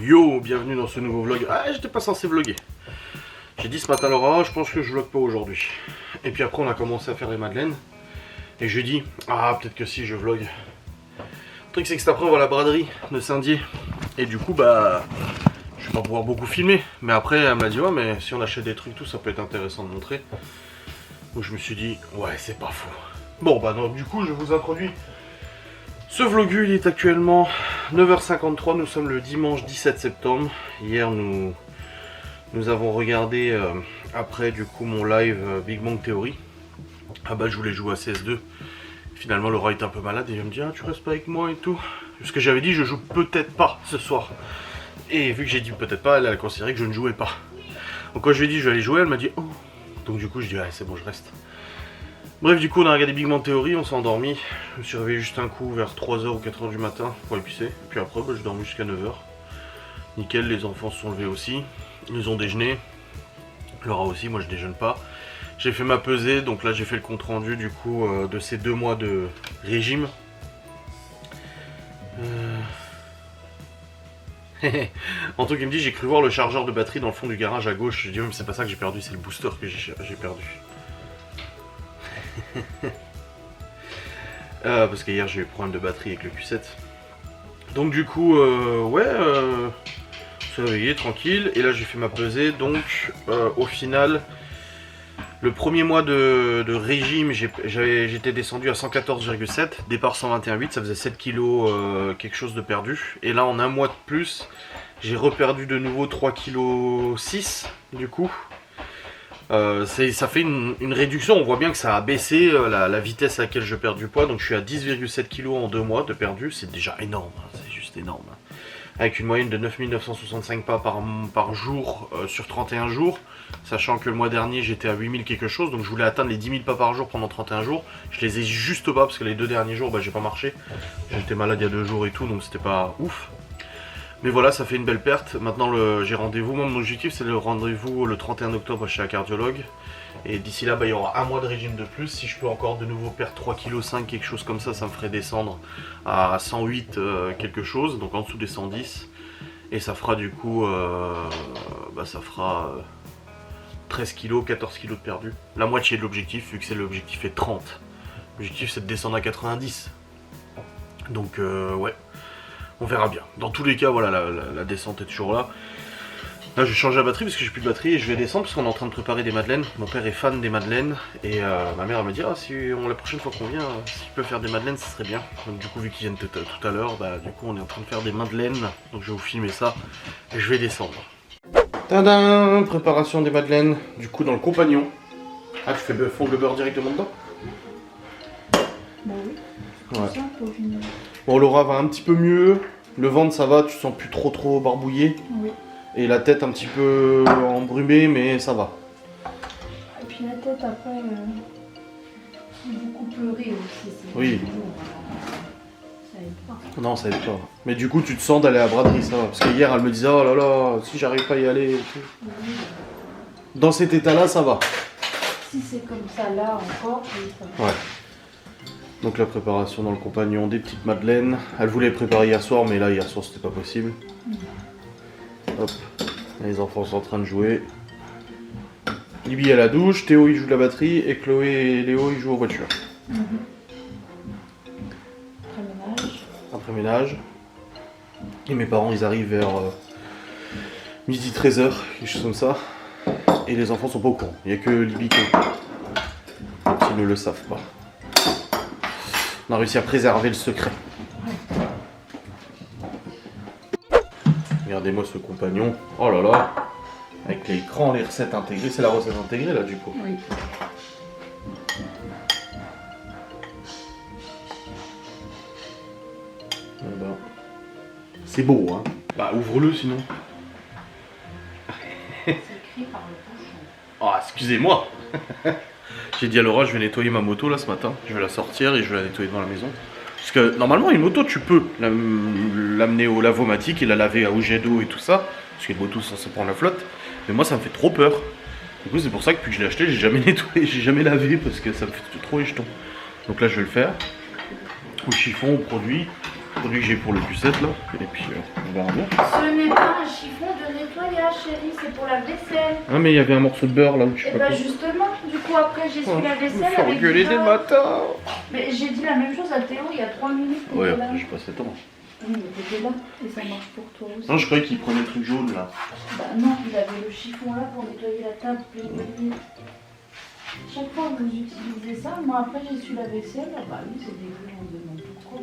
Yo, bienvenue dans ce nouveau vlog. Ah, j'étais pas censé vlogger. J'ai dit ce matin à Laura, je pense que je vlog pas aujourd'hui. Et puis après on a commencé à faire les madeleines. Et je lui ai dit, ah peut-être que si je vlog. Le truc c'est que cet après on va à la braderie de Saint-Dié. Et du coup bah je vais pas pouvoir beaucoup filmer. Mais après elle m'a dit ouais mais si on achète des trucs tout ça peut être intéressant de montrer. Donc je me suis dit ouais c'est pas fou. Bon bah donc du coup je vous introduis. Ce vlogu il est actuellement 9h53, nous sommes le dimanche 17 septembre. Hier nous avons regardé après du coup mon live Big Bang Theory. Ah bah je voulais jouer à CS2. Finalement Laura est un peu malade et elle me dit ah tu restes pas avec moi et tout. Parce que j'avais dit je joue peut-être pas ce soir. Et vu que j'ai dit peut-être pas, elle a considéré que je ne jouais pas. Donc quand je lui ai dit je vais aller jouer, elle m'a dit oh. Donc du coup je dis ouais c'est bon je reste. Bref, du coup, on a regardé Big Bang Theory, on s'est endormi. Je me suis réveillé juste un coup vers 3h ou 4h du matin pour épicer. Et puis après, bah, j'ai dormi jusqu'à 9h. Nickel, les enfants se sont levés aussi. Ils ont déjeuné. Laura aussi, moi je déjeune pas. J'ai fait ma pesée, donc là j'ai fait le compte rendu du coup de ces 2 mois de régime. En tout cas, il me dit j'ai cru voir le chargeur de batterie dans le fond du garage à gauche. Je dis mais c'est pas ça que j'ai perdu, c'est le booster que j'ai perdu. Parce qu'hier j'ai eu problème de batterie avec le Q7. Donc du coup ouais je suis réveillé tranquille et là j'ai fait ma pesée. Donc au final le premier mois de régime j'étais descendu à 114,7, départ 121,8, ça faisait 7 kg quelque chose de perdu. Et là en un mois de plus j'ai reperdu de nouveau 3,6 kg du coup. Ça fait une réduction, on voit bien que ça a baissé la vitesse à laquelle je perds du poids. Donc je suis à 10,7 kg en 2 mois de perdu, c'est déjà énorme, hein, c'est juste énorme. Avec une moyenne de 9965 pas par jour sur 31 jours. Sachant que le mois dernier j'étais à 8000 quelque chose, donc je voulais atteindre les 10 000 pas par jour pendant 31 jours. Je les ai juste pas parce que les 2 derniers jours bah, j'ai pas marché. J'étais malade il y a 2 jours et tout, donc c'était pas ouf. Mais voilà, ça fait une belle perte. Maintenant, j'ai rendez-vous. Mon objectif, c'est le rendez-vous le 31 octobre chez la cardiologue. Et d'ici là, bah, il y aura un mois de régime de plus. Si je peux encore de nouveau perdre 3,5 kg, quelque chose comme ça, ça me ferait descendre à 108 quelque chose, donc en dessous des 110. Et ça fera du coup, ça fera 13 kg, 14 kg de perdu. La moitié de l'objectif, vu que l'objectif est 30. L'objectif, c'est de descendre à 90. Donc, ouais. On verra bien. Dans tous les cas, voilà, la descente est toujours là. Là, je vais changer la batterie parce que j'ai plus de batterie et je vais descendre parce qu'on est en train de préparer des madeleines. Mon père est fan des madeleines et ma mère elle me dit ah si la prochaine fois qu'on vient, s'il peut faire des madeleines, ce serait bien. Donc du coup, vu qu'ils viennent tout à l'heure, bah du coup on est en train de faire des madeleines. Donc je vais vous filmer ça et je vais descendre. Tadam, préparation des madeleines. Du coup dans le compagnon. Ah tu fais fondre le beurre directement dedans? Bah oui. Ouais. Bon, Laura va un petit peu mieux, le ventre ça va, tu sens plus trop barbouillé. Oui. Et la tête un petit peu embrumée, mais ça va. Et puis la tête après, beaucoup pleurer aussi. Oui. Ça aide pas. Non, ça aide pas. Mais du coup, tu te sens d'aller à la braderie, ça va. Parce que hier, elle me disait, oh là là, si j'arrive pas à y aller et tout. Oui. Dans cet état-là, ça va. Si c'est comme ça là encore, oui, ça va. Ouais. Donc la préparation dans le compagnon des petites madeleines. Elle voulait préparer hier soir, mais là hier soir c'était pas possible. Hop, les enfants sont en train de jouer. Libby à la douche, Théo il joue de la batterie et Chloé et Léo ils jouent aux voitures. Après ménage. Et mes parents ils arrivent vers midi 13h, quelque chose comme ça. Et les enfants sont pas au courant. Il n'y a que Libby qui est au courant. Ils ne le savent pas. On a réussi à préserver le secret. Regardez-moi ce compagnon. Oh là là. Avec l'écran, les recettes intégrées. C'est la recette intégrée là du coup. Oui. C'est beau hein. Bah ouvre-le sinon. C'est écrit par le bouchon. Oh excusez-moi. J'ai dit à Laura, je vais nettoyer ma moto là ce matin. Je vais la sortir et je vais la nettoyer devant la maison. Parce que normalement, une moto, tu peux l'amener au lavomatique et la laver au jet d'eau et tout ça. Parce qu'une moto, ça se prend la flotte. Mais moi, ça me fait trop peur. Du coup, c'est pour ça que depuis que je l'ai acheté, j'ai jamais nettoyé, j'ai jamais lavé parce que ça me fait trop les jetons. Donc là, je vais le faire. Au chiffon, au produit que j'ai pour le Q7 là. Et puis, on verra bien. Ce n'est pas chiffon de nettoyage, chérie, c'est pour la vaisselle. Ah, mais il y avait un morceau de beurre là où je sais Et pas bah quoi. justement, du coup après j'ai su la vaisselle Faut avec engueuler du dès le beurre. matin. Mais j'ai dit la même chose à Théo il y a 3 minutes. Ouais, t'étais là. j'ai passé le temps. Oui, mais t'étais là et ça marche pour toi aussi. Non, je croyais qu'il prenait le truc jaune là. Bah non, il avait le chiffon là pour nettoyer la table. Chaque fois que vous utilisez ça, moi après j'ai su la vaisselle, ah bah oui c'est dégueu, on se demande pourquoi.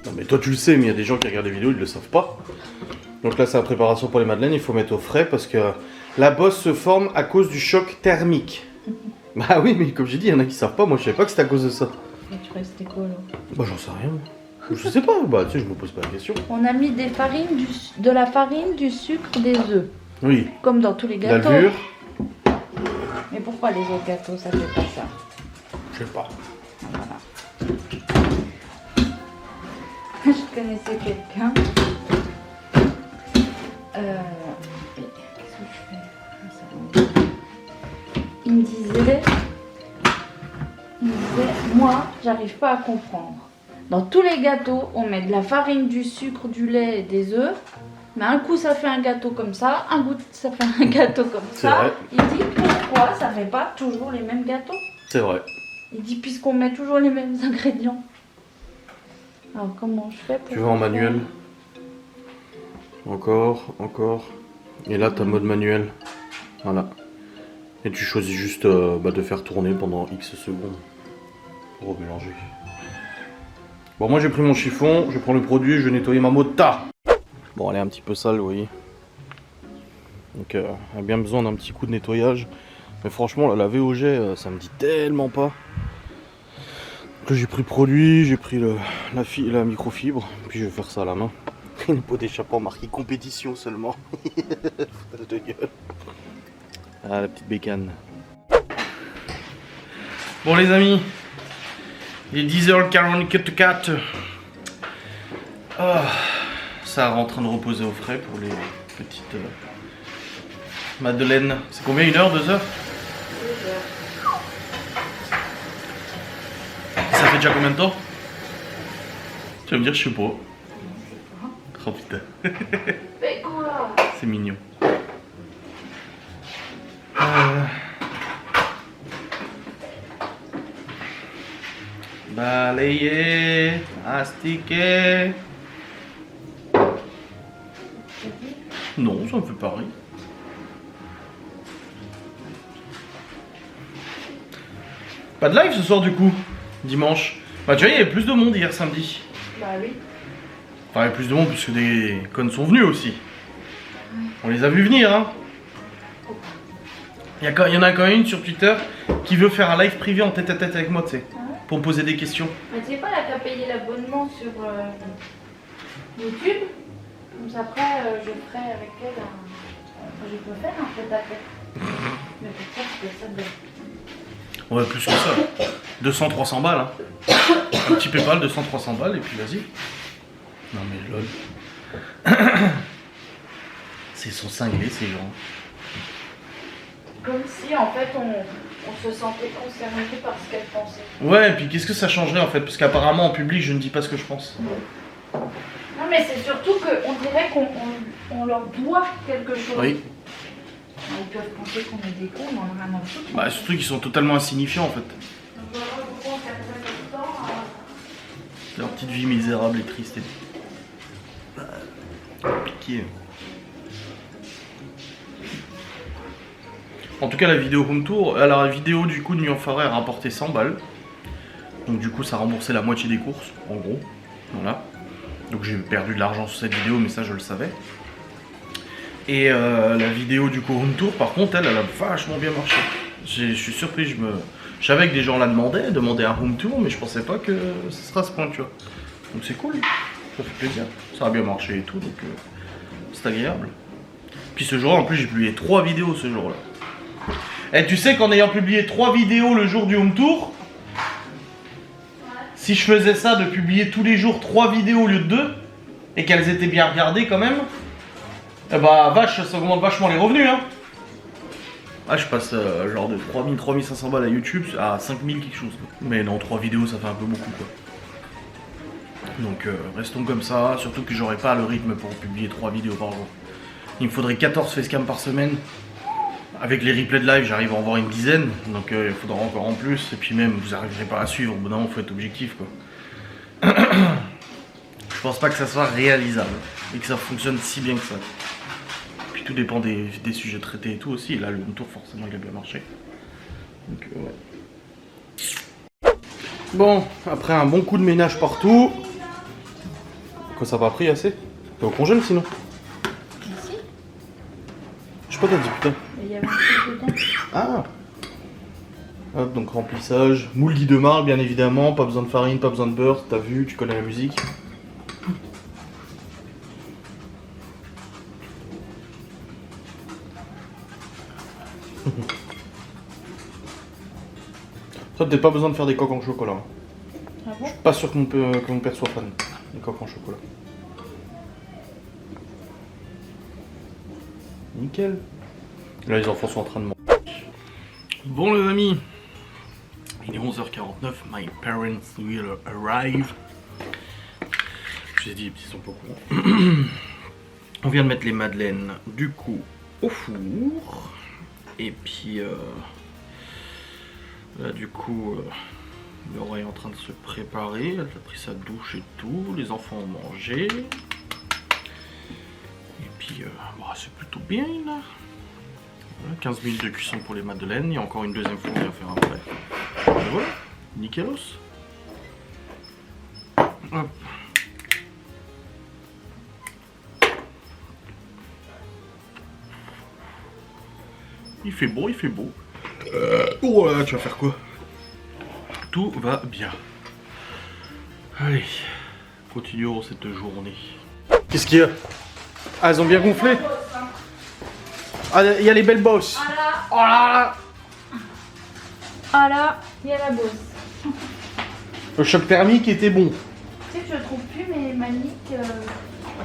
Non, mais toi tu le sais, mais il y a des gens qui regardent les vidéos, ils le savent pas. Donc là, c'est la préparation pour les madeleines, il faut mettre au frais parce que la bosse se forme à cause du choc thermique. Bah oui, mais comme j'ai dit, il y en a qui savent pas, moi je savais pas que c'était à cause de ça. Et tu crois que c'était quoi là? Bah j'en sais rien. Je sais pas, bah tu sais, je me pose pas la question. On a mis de la farine, du sucre, des œufs. Oui, Comme dans tous les gâteaux. la levure, Mais pourquoi les autres gâteaux ça fait pas ça? je sais pas. Voilà. Je connaissais quelqu'un. Qu'est-ce que je fais? Ah, ça va. Il me disait, moi, j'arrive pas à comprendre. Dans tous les gâteaux, on met de la farine, du sucre, du lait et des œufs. Mais un coup, ça fait un gâteau comme ça, un coup, ça fait un gâteau comme C'est ça. vrai. Il dit pourquoi ça fait pas toujours les mêmes gâteaux? C'est vrai. Il dit puisqu'on met toujours les mêmes ingrédients. Alors comment je fais pour Tu vas en faire? manuel. Encore, encore. Et là, t'as mode manuel. Voilà. Et tu choisis juste de faire tourner pendant X secondes. Pour mélanger. Bon, moi j'ai pris mon chiffon, je prends le produit, je vais nettoyer ma mota. Bon, elle est un petit peu sale, vous voyez. Donc, elle a bien besoin d'un petit coup de nettoyage. Mais franchement, la laver au jet, ça me dit tellement pas. Donc là, j'ai pris le produit, j'ai pris la microfibre, puis je vais faire ça à la main. Une pot d'échappement marquée compétition seulement. Foutage de gueule. Ah, la petite bécane. Bon, les amis, il est 10h44. Ah, ça est en train de reposer au frais pour les petites madeleines. C'est combien, 1 heure, 2 heures? Ça fait déjà combien de temps? Tu vas me dire, je sais pas. Oh putain. Mais quoi? C'est mignon. Balayer, astiquer. Non, ça me fait pas rire. Pas de live ce soir du coup, dimanche. Bah tu vois, il y avait plus de monde hier samedi. Bah oui. Enfin, il y a plus de monde puisque des connes sont venus aussi. On les a vus venir, hein. Il y en a quand même une sur Twitter qui veut faire un live privé en tête à tête avec moi, tu sais, pour me poser des questions. Mais tu sais pas, elle a qu'à payer l'abonnement sur YouTube. Comme ça après, je ferai avec elle je peux faire un tête-à-tête. Mais pour ça, je fais ça de... Ouais, plus que ça. 200-300 balles, hein. Un petit PayPal, 200-300 balles, et puis vas-y. Non mais lol. Ils sont cinglés ces gens. Comme si en fait on se sentait concerné par ce qu'elle pensait. Ouais, et puis qu'est-ce que ça changerait en fait? Parce qu'apparemment en public, je ne dis pas ce que je pense. Non mais c'est surtout qu'on dirait qu'on leur doit quelque chose. Oui. Ils peuvent penser qu'on est des cons, mais on a rien à foutre. Bah, surtout qu'ils sont totalement insignifiants en fait. Donc voilà pourquoi on perd le temps à... Leur petite vie misérable et triste et piqué. En tout cas, la vidéo home tour, alors la vidéo du coup de Nuit Forêt a rapporté 100 balles. Donc du coup, ça a remboursé la moitié des courses, en gros. Voilà. Donc j'ai perdu de l'argent sur cette vidéo, mais ça je le savais. Et la vidéo du coup home tour, par contre, elle a vachement bien marché. Je suis surpris, je savais que des gens la demandaient un home tour, mais je pensais pas que ce sera à ce point, tu vois. Donc c'est cool, ça fait plaisir. Ça a bien marché et tout, donc c'est agréable. Puis ce jour-là, en plus, j'ai publié 3 vidéos ce jour-là. Et tu sais qu'en ayant publié 3 vidéos le jour du home tour, si je faisais ça de publier tous les jours 3 vidéos au lieu de 2, et qu'elles étaient bien regardées quand même, eh bah vache, ça augmente vachement les revenus, hein. Ah, je passe genre de 3000, 3500 balles à YouTube à 5000 quelque chose, quoi. Mais non, 3 vidéos ça fait un peu beaucoup, quoi. Donc restons comme ça, surtout que j'aurai pas le rythme pour publier 3 vidéos par jour. Il me faudrait 14 facecam par semaine. Avec les replays de live, j'arrive à en voir une dizaine, donc il faudra encore en plus, et puis même, vous n'arriverez pas à suivre, au bout d'un moment, il faut être objectif, quoi. Je pense pas que ça soit réalisable, et que ça fonctionne si bien que ça. Puis tout dépend des sujets traités et tout aussi, et là, le tour, forcément, il a bien marché. Donc, ouais. Bon, après un bon coup de ménage partout... Quoi, ça n'a pas pris assez? T'es au congèle, sinon? Ici. Je sais pas, t'as dit, putain. Il y avait un truc dedans. Ah. Hop, donc remplissage, moule de marle bien évidemment, pas besoin de farine, pas besoin de beurre, t'as vu, tu connais la musique. Ça peut-être pas besoin de faire des coques en chocolat. Ah bon? Je suis pas sûr que mon père soit fan des coques en chocolat. Nickel. Là les enfants sont en train de manger. Bon les amis, il est 11h49, my parents will arrive. Je vous ai dit, les petits sont pas au courant. On vient de mettre les madeleines du coup au four. Et puis là du coup Laura est en train de se préparer, elle a pris sa douche et tout, les enfants ont mangé. Et puis bah, c'est plutôt bien là. Voilà, 15 minutes de cuisson pour les madeleines, il y a encore une deuxième fois qu'on va faire après. Et voilà, nickelos. Hop. Il fait beau, il fait beau. Oh là, tu vas faire quoi? Tout va bien. Allez, continuons cette journée. Qu'est-ce qu'il y a? Ah, elles ont bien gonflé? Ah, il y a les belles bosses. Oh là là. Ah là, il y a la bosse. Le choc thermique était bon. Tu sais que je trouve plus mes maniques.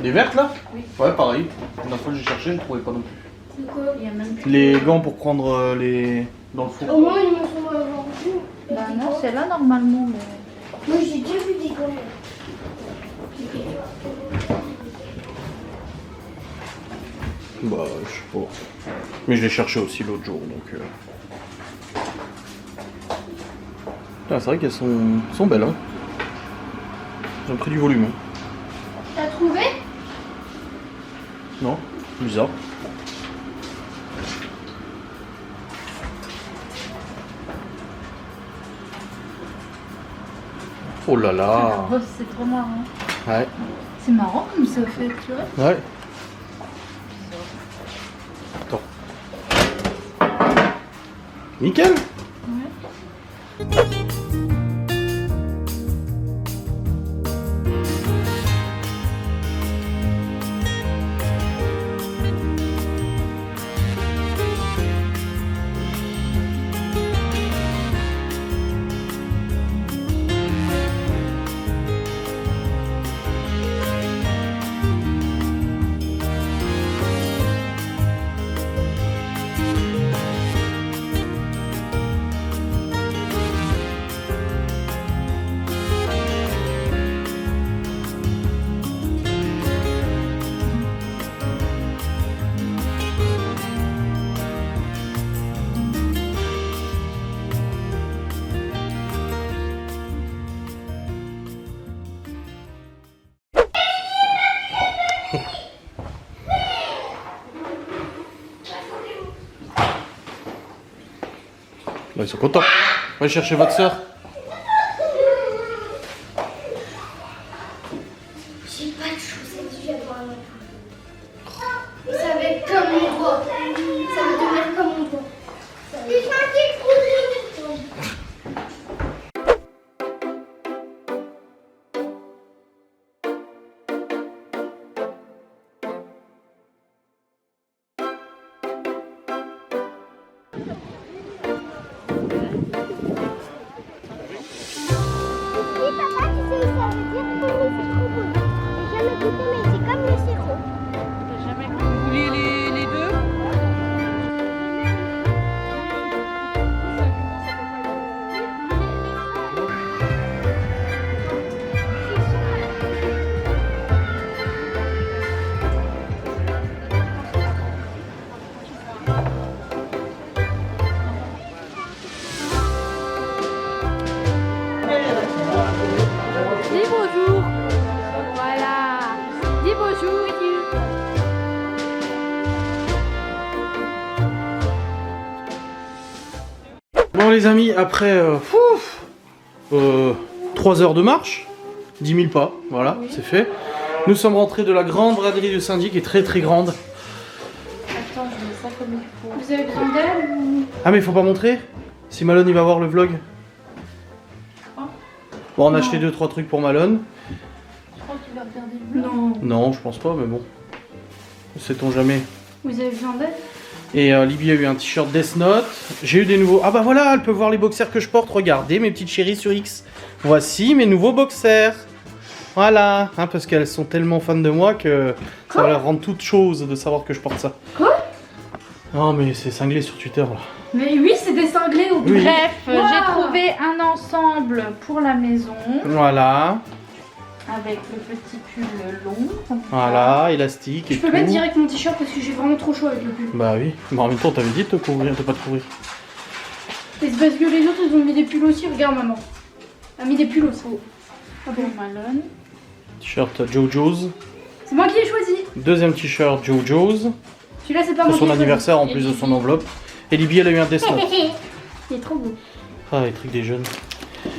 Les vertes là? Oui. Ouais, pareil. La dernière fois que j'ai cherché, je ne trouvais pas non plus. C'est quoi? Il y a même plus. Les gants pour prendre les... dans le four. Au moins, ils me sont vendus. Bah non, c'est là normalement, mais. Moi, j'ai déjà vu des gants. Bah, je sais pas. Mais je l'ai cherché aussi l'autre jour, donc... Ah, c'est vrai qu'elles sont belles, hein. Elles ont pris du volume. Hein. T'as trouvé? Non? Bizarre. Oh là La là. bosse, c'est trop marrant. Ouais. C'est marrant comme ça fait, tu vois. Ouais. Attends. Nickel. Ouais. Bah, ils sont contents. Allez chercher votre soeur. J'ai pas de chaussettes, je vais voir non plus. Ça va être comme mon doigt. Ça va devenir comme mon doigt. C'est ça qui est trop dur. Oui, papa, tu sais, ça veut dire que c'est trop bon. J'ai jamais goûté, mais c'est comme le sirop. T'as jamais goûté les deux? Bon les amis, après 3 heures de marche, 10 000 pas, voilà, oui. C'est fait. Nous sommes rentrés de la grande braderie de Saint-Dié qui est très très grande. Attends, je mets ça comme il faut. Vous avez besoin d'aide ou... Ah mais il faut pas montrer. Si Malone il va voir le vlog. Oh. Bon, on a acheté 2-3 trucs pour Malone. Je crois qu'il va regarder le vlog. Non. Non, je pense pas, mais bon. Sait-on jamais. Vous avez besoin d'aide? Et Libby a eu un t-shirt Death Note. J'ai eu des nouveaux... Ah bah voilà, elle peut voir les boxers que je porte. Regardez mes petites chéries sur X. Voici mes nouveaux boxers. Voilà, hein, parce qu'elles sont tellement fans de moi que ça va leur rendre toute chose de savoir que je porte ça. Quoi? Non mais c'est cinglé sur Twitter là. Mais oui, c'est des cinglés ou oui. Bref, wow. J'ai trouvé un ensemble pour la maison. Voilà. Avec le petit pull long. Comme voilà, élastique et je peux tout. mettre direct mon t-shirt parce que j'ai vraiment trop chaud avec le pull. Bah oui, mais en même temps t'avais dit de te couvrir, de pas te couvrir. Et c'est parce que les autres ils ont mis des pulls aussi, regarde maman. Elle a mis des pulls aussi. Ah bon, Malone. T-shirt JoJo's. C'est moi qui ai choisi. Deuxième t-shirt JoJo's. Celui-là c'est pas pour moi son qui ai anniversaire choisi. en plus de son enveloppe. Et Libby elle a eu un Death Note. Il est trop beau. Ah les trucs des jeunes.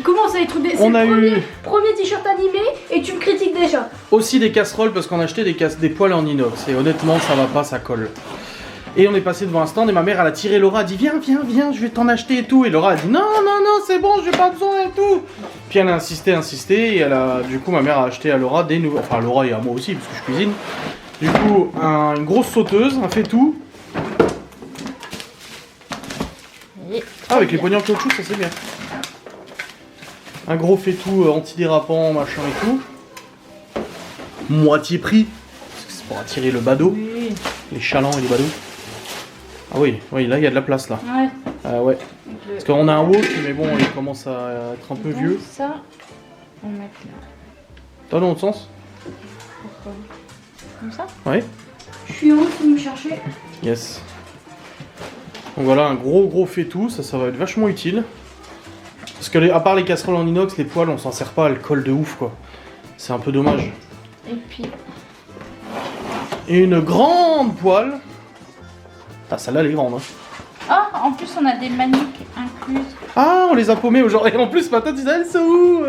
Comment ça les trucs des... On a eu premier t-shirt animé et tu me critiques déjà. aussi des casseroles parce qu'on a acheté des poêles en inox et honnêtement ça va pas, ça colle. Et on est passé devant un stand et ma mère elle a tiré Laura, elle a dit viens, je vais t'en acheter et tout. Et Laura a dit non, c'est bon, j'ai pas besoin et tout. Puis elle a insisté et elle a, du coup ma mère a acheté à Laura des nouveaux, enfin Laura et à moi aussi parce que je cuisine. Du coup une grosse sauteuse, un fait-tout. Ah avec les poignées en caoutchouc ça c'est bien. Un gros fait-tout antidérapant, machin et tout. Moitié prix. Parce que c'est pour attirer le badaud. Oui. Les chalands et les badauds. Ah oui, là il y a de la place là. Ouais. Ouais. Parce qu'on a un walk, mais bon, il commence à être un peu vieux. Ça, on met là. T'as dans l'autre sens? Pourquoi? Comme ça? Ouais. Je suis en haut, tu me chercher. Yes. Donc voilà, un gros fait-tout, ça va être vachement utile. Parce que à part les casseroles en inox, les poêles on s'en sert pas, elles collent de ouf quoi. C'est un peu dommage. Et puis... Et une grande poêle. Ah celle-là elle est grande hein. Ah, en plus on a des maniques incluses. Ah on les a paumées aujourd'hui. Et en plus ma tante disait elles sont où?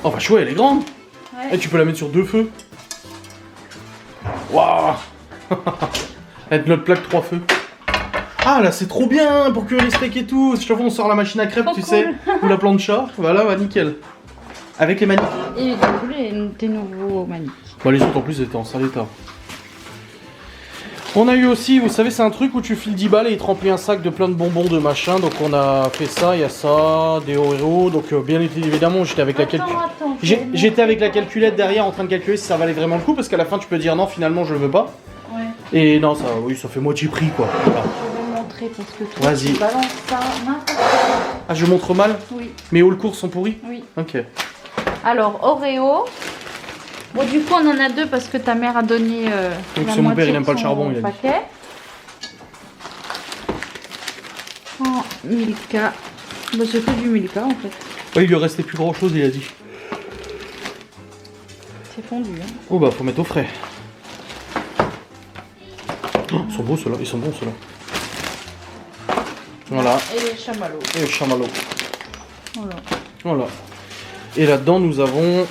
Oh bah chouette, elle est grande. Ouais. Et tu peux la mettre sur 2 feux. Waouh. Avec notre plaque 3 feux. Ah là c'est trop bien pour cuire les steaks et tout. Chaque fois on sort la machine à crêpes, Trop tu cool. sais, ou la plancha. Voilà, bah nickel. Avec les maniques. Et du coup tes nouveaux maniques. Bah les autres en plus étaient en sale état. On a eu aussi, vous savez, c'est un truc où tu files 10 balles et il te remplit un sac de plein de bonbons de machin. Donc on a fait ça, il y a ça, des Oreos. Donc bien évidemment j'étais avec la calculette. J'étais avec la calculette derrière en train de calculer si ça valait vraiment le coup parce qu'à la fin tu peux dire non finalement je le veux pas. Ouais. Et non ça, oui ça fait moitié prix quoi. Voilà. Je vais montrer parce que toi Vas-y. tu balances ça n'importe quoi. Ah je montre mal? Oui. Mes hauts courses sont pourris? Oui. Ok. Alors Oreo. Bon du coup on en a 2 parce que ta mère a donné Donc la c'est mon père, il moitié aime pas de le son charbon, il a dit. paquet. En Milka. Bah c'est que du Milka en fait. Ouais, il lui restait plus grand chose il a dit. C'est fondu hein. Oh bah faut mettre au frais. Oh, ils sont beaux ceux-là, ils sont bons ceux-là. Voilà. Et les chamallows. Et le chamallow. Voilà. Voilà. Et là-dedans nous avons...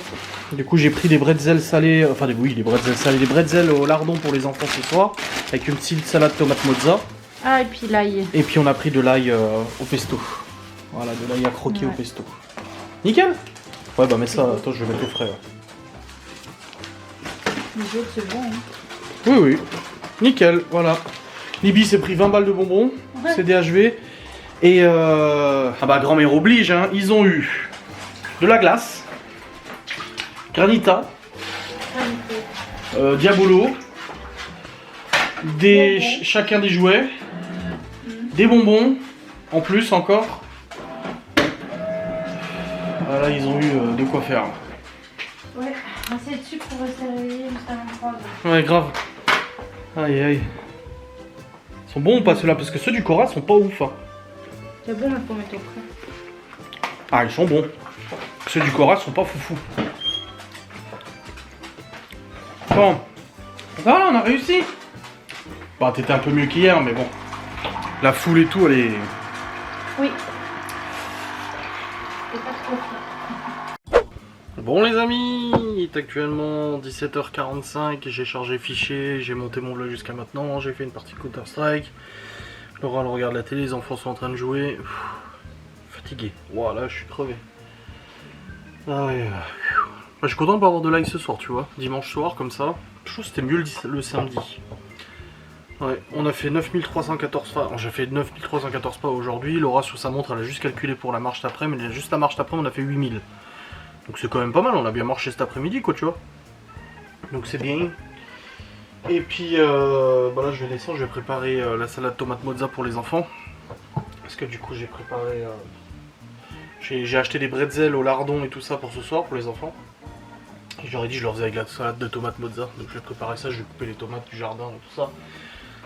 Du coup j'ai pris des bretzels salés, enfin oui des bretzels salés, des bretzels au lardon pour les enfants ce soir, avec une petite salade tomate mozza. Ah et puis l'ail. Et puis on a pris de l'ail au pesto. Voilà, de l'ail à croquer Ouais. au pesto. Nickel. Ouais bah mais ça, attends je vais mettre au frais. Ouais. Les autres c'est bon hein. Oui oui, nickel, voilà. Libby s'est pris 20 balles de bonbons, Ouais. c'est DHV. Et ah bah grand-mère oblige, hein, ils ont eu de la glace. Granita, Diabolo, chacun des jouets, des bonbons, en plus encore. Voilà, ils ont eu de quoi faire. Ouais, assez de sucre pour rester réveillé juste avant 3 heures. Ouais, grave. Aïe aïe. Ils sont bons ou pas ceux-là? Parce que ceux du Cora sont pas ouf. Hein. C'est bon mais faut mettre au frais. Ah, ils sont bons. Ceux du Cora sont pas foufou. Bon, voilà, on a réussi. Bah, t'étais un peu mieux qu'hier, mais bon. La foule et tout, elle est... Oui. C'est pas trop fort. Bon les amis, il est actuellement 17h45, j'ai chargé fichier, j'ai monté mon vlog jusqu'à maintenant, j'ai fait une partie de Counter Strike. Laura elle regarde la télé, les enfants sont en train de jouer. Fatigué, voilà, je suis crevé. Ah ouais, je suis content de pas avoir de live ce soir, tu vois, dimanche soir comme ça. Je trouve que c'était mieux le samedi. Ouais, on a fait 9314 pas, j'ai fait 9314 pas aujourd'hui. Laura sur sa montre elle a juste calculé pour la marche d'après, mais juste la marche d'après on a fait 8000. Donc c'est quand même pas mal, on a bien marché cet après-midi quoi, tu vois. Donc c'est bien. Et puis bah là je vais descendre, je vais préparer la salade tomate mozza pour les enfants. Parce que du coup j'ai préparé... j'ai acheté des bretzels au lardon et tout ça pour ce soir pour les enfants. Et je leur ai dit je leur faisais avec la salade de tomate mozza. Donc je vais préparer ça, je vais couper les tomates du jardin et tout ça.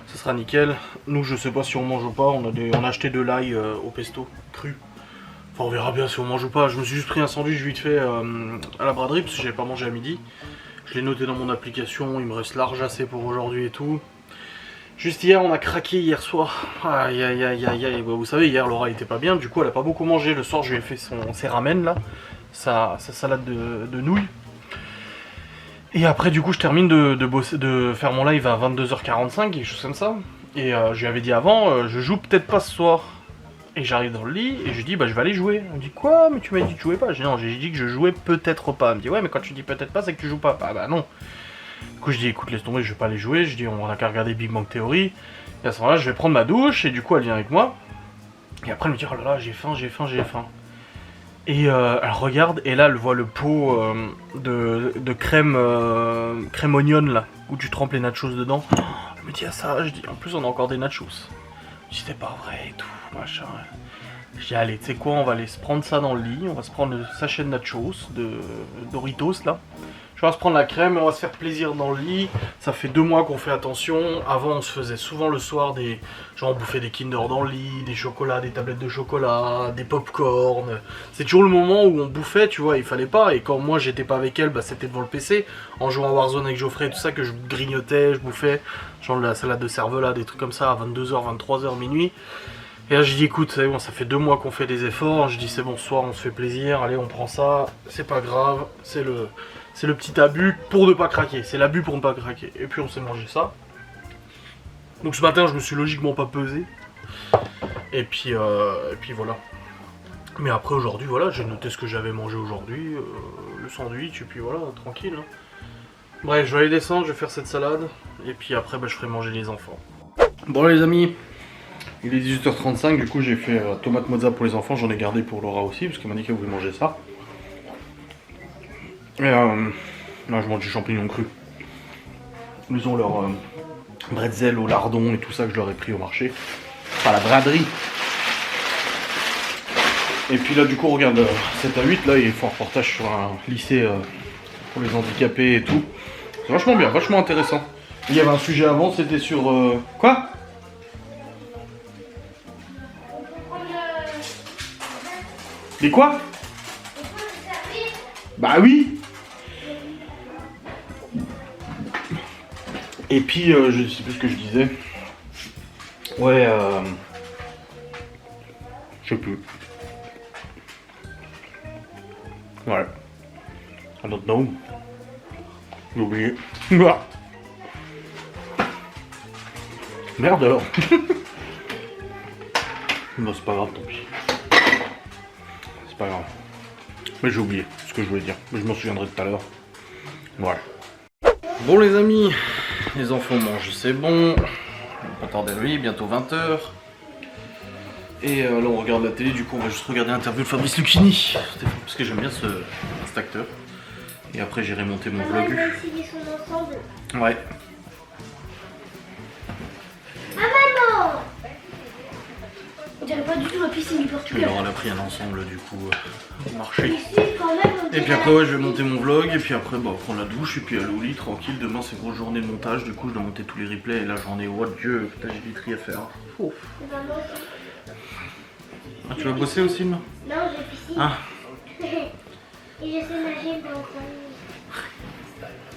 Ça sera nickel. Nous je sais pas si on mange ou pas, on a acheté de l'ail au pesto cru. Enfin on verra bien si on mange ou pas. Je me suis juste pris un sandwich vite fait à la braderie parce que j'avais pas mangé à midi. Je l'ai noté dans mon application, il me reste large assez pour aujourd'hui et tout. Juste hier on a craqué hier soir. Aïe aïe aïe aïe aïe. Vous savez hier Laura était pas bien, du coup elle a pas beaucoup mangé. Le soir je lui ai fait ses ramen là, sa salade de nouilles. Et après du coup je termine de faire mon live à 22h45, quelque chose comme ça. Et je lui avais dit avant, je joue peut-être pas ce soir. Et j'arrive dans le lit et je lui dis bah je vais aller jouer. Elle me dit quoi, mais tu m'as dit que tu jouais pas. J'ai dit non, j'ai dit que je jouais peut-être pas. Elle me dit ouais mais quand tu dis peut-être pas c'est que tu joues pas. Bah non. Du coup je dis écoute laisse tomber, je vais pas aller jouer. Je dis on a qu'à regarder Big Bang Theory. Et à ce moment-là je vais prendre ma douche et du coup elle vient avec moi. Et après elle me dit oh là là j'ai faim. Et elle regarde et là elle voit le pot de crème crème oignon là, où tu trempes les nachos dedans. Elle me dit ah ça, je dis en plus on a encore des nachos. Je dis c'est pas vrai et tout, machin. Je dis allez tu sais quoi, on va aller se prendre ça dans le lit, on va se prendre le sachet de nachos, de Doritos là. Je vais se prendre la crème, on va se faire plaisir dans le lit. Ça fait 2 mois qu'on fait attention. Avant on se faisait souvent le soir des... Genre on bouffait des Kinder dans le lit, des chocolats, des tablettes de chocolat, des pop-corn. C'est toujours le moment où on bouffait, tu vois, il fallait pas. Et quand moi j'étais pas avec elle, bah c'était devant le PC. En jouant à Warzone avec Geoffrey et tout ça, que je grignotais, je bouffais. Genre la salade de cervelas, des trucs comme ça à 22h, 23h, minuit. Et là j'ai dit écoute, c'est bon, ça fait 2 mois qu'on fait des efforts. Je dis c'est bon, ce soir on se fait plaisir, allez on prend ça. C'est pas grave, c'est le petit abus pour ne pas craquer. C'est l'abus pour ne pas craquer. Et puis on s'est mangé ça. Donc ce matin je me suis logiquement pas pesé. Et puis voilà. Mais après aujourd'hui voilà, j'ai noté ce que j'avais mangé aujourd'hui. Le sandwich et puis voilà, tranquille. Hein. Bref, je vais aller descendre, je vais faire cette salade. Et puis après bah, je ferai manger les enfants. Bon les amis, il est 18h35, du coup j'ai fait tomate mozza pour les enfants. J'en ai gardé pour Laura aussi parce qu'elle m'a dit qu'elle voulait manger ça. Et là je mange du champignon cru. Ils ont leur bretzel au lardon et tout ça que je leur ai pris au marché. Enfin la braderie. Et puis là du coup regarde 7 à 8 là ils font un reportage sur un lycée pour les handicapés et tout. C'est vachement bien, vachement intéressant. Il y avait un sujet avant, c'était sur... Quoi ? Et quoi ? Bah oui. Et puis je sais plus ce que je disais. Ouais je sais plus. Ouais. I don't know. J'ai oublié. Merde alors. Bon c'est pas grave, tant pis. C'est pas grave. Mais j'ai oublié ce que je voulais dire. Mais je m'en souviendrai tout à l'heure. Ouais. Bon les amis, les enfants mangent, c'est bon. On va pas tarder à lui, bientôt 20h. Et là on regarde la télé, du coup on va juste regarder l'interview de Fabrice Lucchini. Parce que j'aime bien cet acteur. Et après j'irai monter mon vlog. Ouais. Ah maman! On dirait pas du tout la piscine du Portugal. Alors elle a pris un ensemble du coup au marché. Ici, quand même, Et puis après ouais je vais monter mon vlog et puis après bah prendre la douche et puis aller au lit tranquille. Demain c'est grosse journée de montage, du coup je dois monter tous les replays et là j'en ai, oh Dieu, putain j'ai du tri à faire. Ouf. Ah, tu vas bosser aussi là? Non, j'ai piscine. Ah. Et je sais nager pour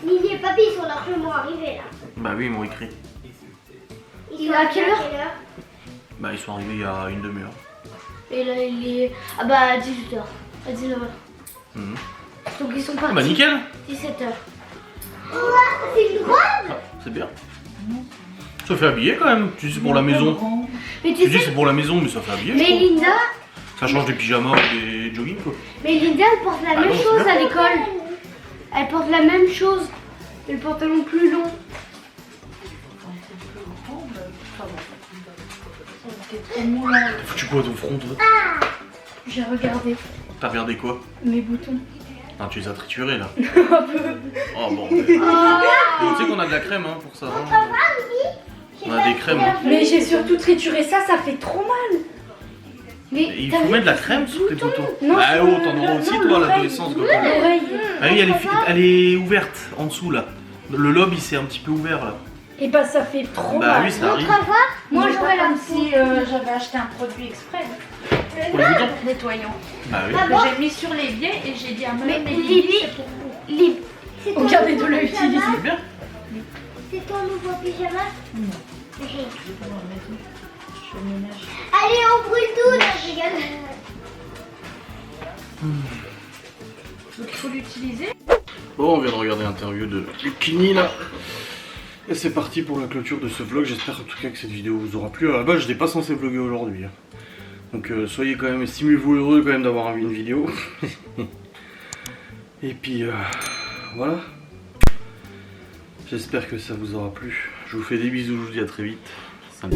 Lily et Papy, ils sont largement arrivés là. Bah oui, ils m'ont écrit. Il est à quelle heure? Bah ils sont arrivés il y a une demi-heure. Et là, il est. Ah bah à 18h. À 19h. Mhm. Donc ils sont Ah partis. bah nickel. 17h. C'est une grande. Ah, c'est bien. Ça fait habiller quand même. Tu dis c'est pour la maison. Mais Tu tu dis sais. c'est pour la maison, mais ça fait habiller. je Mais trouve. Linda. Ça change des pyjamas ou des jogging quoi. Mais Linda, elle porte la Ah même non, c'est chose bien. à l'école. Elle porte la même chose. Mais le pantalon plus long. T'as foutu quoi à ton front toi? J'ai regardé T'as regardé quoi? mes boutons. Ah, tu les as triturés là. Oh bon. Mais... Tu sais qu'on a de la crème hein, pour ça. hein. On a des crèmes. hein. Mais j'ai surtout trituré ça, ça fait trop mal. Mais Et il t'as faut vu mettre de la crème sur tes boutons. Non, Bah c'est oh, le- t'en auras le- aussi non, toi à l'oreille. l'adolescence. Coco. L'oreille. Ah oui, elle est ouverte en dessous là. Le lobe il s'est un petit peu ouvert là. Et bah ça fait trop Bah mal. oui, ça arrive. Moi Moi, j'aurais j'aurais comme la si j'avais acheté un produit exprès. Pour les boutons. Nettoyant. Bah oui. Ah bon? J'ai mis sur les biais et j'ai dit à Mais madame Lily, c'est pour vous. Lily, c'est ton Regardez de nouveau le pyjama? utiliser. C'est bien. C'est ton nouveau pyjama? Non. Oui. Je fais le ménage. Allez, on brûle tout là, je rigole. Donc il faut l'utiliser. Bon, on vient de regarder l'interview de Lucini là. Et c'est parti pour la clôture de ce vlog. J'espère en tout cas que cette vidéo vous aura plu. À la base, je n'étais pas censé vlogger aujourd'hui. hein. Donc soyez quand même, estimez-vous heureux quand même d'avoir une vidéo. Et puis voilà. J'espère que ça vous aura plu. Je vous fais des bisous, je vous dis à très vite. Salut.